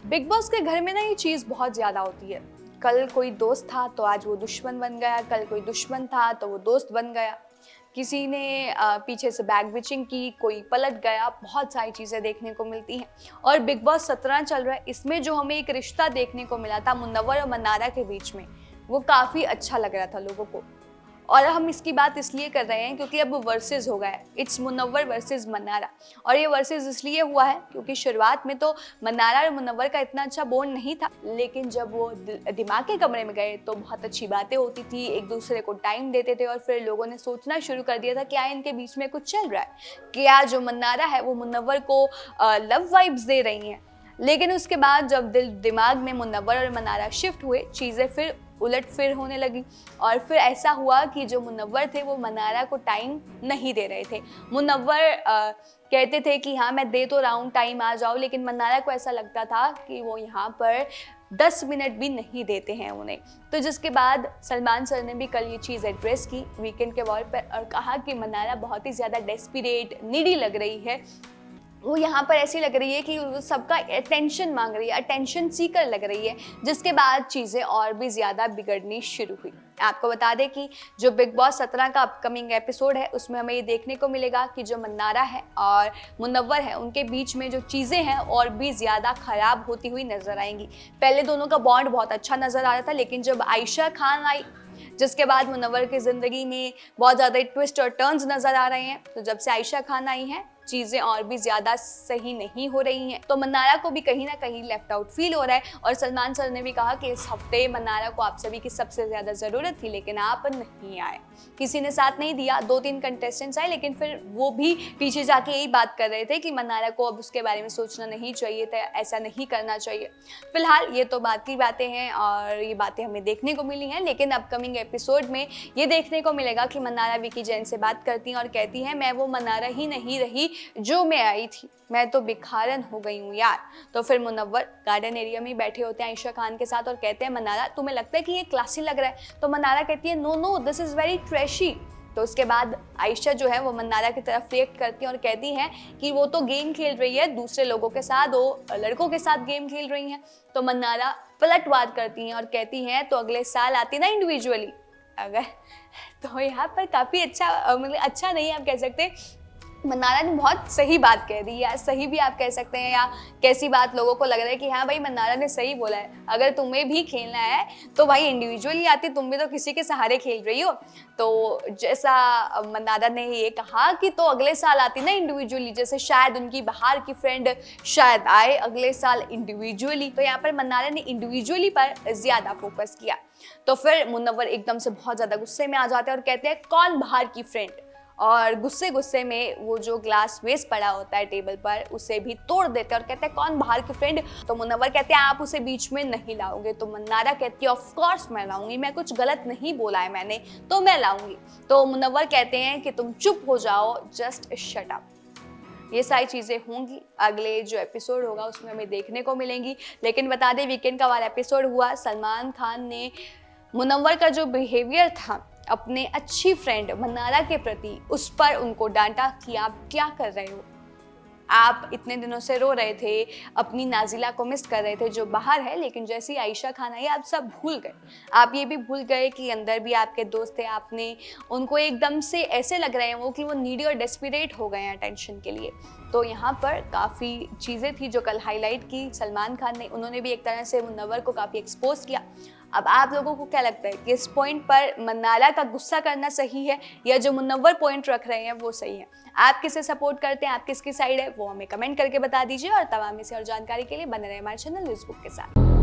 Big boss के घर में ना ये चीज़ बहुत ज़्यादा होती है। कल कोई दोस्त था तो आज वो दुश्मन बन गया, कल कोई दुश्मन था तो वो दोस्त बन गया। किसी ने पीछे से बैक बिचिंग की, कोई पलट गया, बहुत सारी चीज़ें देखने को मिलती हैं। और बिग बॉस 17 चल रहा है, इसमें जो हमें एक रिश्ता देखने को मिला था मुनव्वर और मन्नारा के बीच में, वो काफ़ी अच्छा लग रहा था लोगों को। और हम इसकी बात इसलिए कर रहे हैं क्योंकि अब वर्सेस हो गया है, इट्स मुनव्वर वर्सेस मन्नारा। और ये वर्सेस इसलिए हुआ है क्योंकि शुरुआत में तो मन्नारा और मुनव्वर का इतना अच्छा बॉन्ड नहीं था, लेकिन जब वो दिमाग के कमरे में गए तो बहुत अच्छी बातें होती थी, एक दूसरे को टाइम देते थे और फिर लोगों ने सोचना शुरू कर दिया था क्या इनके बीच में कुछ चल रहा है, क्या जो मन्नारा है वो मुनव्वर को लव वाइब्स दे रही हैं। लेकिन उसके बाद जब दिमाग में मुनव्वर और मन्नारा शिफ्ट हुए, चीज़ें फिर उलट फिर होने लगी। और फिर ऐसा हुआ कि जो मुनव्वर थे वो मन्नारा को टाइम नहीं दे रहे थे। मुनव्वर कहते थे कि हाँ मैं दे तो रहा हूँ, टाइम आ जाओ, लेकिन मन्नारा को ऐसा लगता था कि वो यहाँ पर 10 मिनट भी नहीं देते हैं उन्हें। तो जिसके बाद सलमान सर ने भी कल ये चीज़ एड्रेस की वीकेंड के वॉल पर और कहा कि मन्नारा बहुत ही ज़्यादा डेस्परेट नीडी लग रही है, वो यहाँ पर ऐसी लग रही है कि वो सबका अटेंशन मांग रही है, अटेंशन सीकर लग रही है, जिसके बाद चीज़ें और भी ज़्यादा बिगड़नी शुरू हुई। आपको बता दें कि जो बिग बॉस 17 का अपकमिंग एपिसोड है उसमें हमें ये देखने को मिलेगा कि जो मन्नारा है और मुनव्वर है उनके बीच में जो चीज़ें हैं और भी ज़्यादा ख़राब होती हुई नज़र आएंगी। पहले दोनों का बॉन्ड बहुत अच्छा नज़र आ रहा था, लेकिन जब आयशा खान आई, जिसके बाद मुनव्वर की ज़िंदगी में बहुत ज़्यादा ट्विस्ट और टर्न्स नज़र आ रहे हैं, तो जब से आयशा खान आई हैं चीज़ें और भी ज़्यादा सही नहीं हो रही हैं। तो मन्नारा को भी कहीं ना कहीं लेफ्ट आउट फील हो रहा है। और सलमान सर ने भी कहा कि इस हफ्ते मन्नारा को आप सभी की सबसे ज़्यादा ज़रूरत थी, लेकिन आप नहीं आए, किसी ने साथ नहीं दिया। 2-3 कंटेस्टेंट्स आए, लेकिन फिर वो भी पीछे जाके यही बात कर रहे थे कि मन्नारा को अब उसके बारे में सोचना नहीं चाहिए था, ऐसा नहीं करना चाहिए। फिलहाल ये तो बात की बातें हैं और ये बातें हमें देखने को मिली हैं, लेकिन अपकमिंग एपिसोड में ये देखने को मिलेगा कि मन्नारा विकी जैन से बात करती हैं और कहती हैं मैं वो मन्नारा ही नहीं रही जो मैं आई थी, मैं तो भिखारन हो गई हूँ यार। तो फिर मुनव्वर गार्डन एरिया में बैठे होते हैं आयशा खान के साथ और कहते हैं मन्नारा तुम्हें लगता है कि ये क्लासी लग रहा है? तो मन्नारा कहती है no no this is very trashy. तो उसके बाद आयशा जो है वो मन्नारा की तरफ रिएक्ट करती हैं और कहती हैं कि वो तो गेम खेल रही है दूसरे लोगों के साथ, वो लड़कों के साथ गेम खेल रही हैं। तो मन्नारा पलटवार करती हैं और कहती हैं तो अगले साल आती ना इंडिविजुअली। अगर तो यहाँ पर काफ़ी अच्छा, मतलब अच्छा नहीं आप कह सकते, मन्नारा ने बहुत सही बात कह दी, या सही भी आप कह सकते हैं, या कैसी बात लोगों को लग रहा है कि हाँ भाई मन्नारा ने सही बोला है, अगर तुम्हें भी खेलना है तो भाई इंडिविजुअली आती, तुम भी तो किसी के सहारे खेल रही हो। तो जैसा मन्नारा ने ये कहा कि तो अगले साल आती ना इंडिविजुअली, जैसे शायद उनकी बाहर की फ्रेंड शायद आए अगले साल इंडिविजुअली। तो यहाँ पर मन्नारा ने इंडिविजुअली पर ज़्यादा फोकस किया। तो फिर मुनव्वर एकदम से बहुत ज़्यादा गुस्से में आ जाते हैं और कहते हैं कौन बाहर की फ्रेंड, और गुस्से में वो जो ग्लास वेस्ट पड़ा होता है टेबल पर उसे भी तोड़ देते हैं और कहते हैं कौन बाहर की फ्रेंड। तो मुनव्वर कहते हैं आप उसे बीच में नहीं लाओगे। तो मन्नारा कहती है ऑफ कोर्स मैं लाऊंगी, मैं कुछ गलत नहीं बोला है मैंने, तो मैं लाऊंगी। तो मुनव्वर कहते हैं कि तुम चुप हो जाओ, जस्ट शट अप। ये सारी चीज़ें होंगी, अगले जो एपिसोड होगा उसमें हमें देखने को मिलेंगी। लेकिन बता दें वीकेंड का वाला एपिसोड हुआ, सलमान खान ने मुनव्वर का जो बिहेवियर था अपने अच्छी फ्रेंड मन्नारा के प्रति, उस पर उनको डांटा कि आप क्या कर रहे हो, आप इतने दिनों से रो रहे थे, अपनी नाजिला को मिस कर रहे थे जो बाहर है, लेकिन जैसे ही आयशा खान आई आप सब भूल गए। आप ये भी भूल गए कि अंदर भी आपके दोस्त थे, आपने उनको एकदम से ऐसे लग रहे हैं वो कि वो नीडी और डेस्परेट हो गए हैं अटेंशन के लिए। तो यहाँ पर काफ़ी चीज़ें थी जो कल हाईलाइट की सलमान खान ने, उन्होंने भी एक तरह से मुनव्वर को काफ़ी एक्सपोज किया। अब आप लोगों को क्या लगता है कि इस पॉइंट पर मन्नारा का गुस्सा करना सही है या जो मुनव्वर पॉइंट रख रहे हैं वो सही है? आप किसे सपोर्ट करते हैं, आप किसकी साइड है, वो हमें कमेंट करके बता दीजिए। और तमाम इसे और जानकारी के लिए बने रहे हमारे चैनल न्यूज़ बुक के साथ।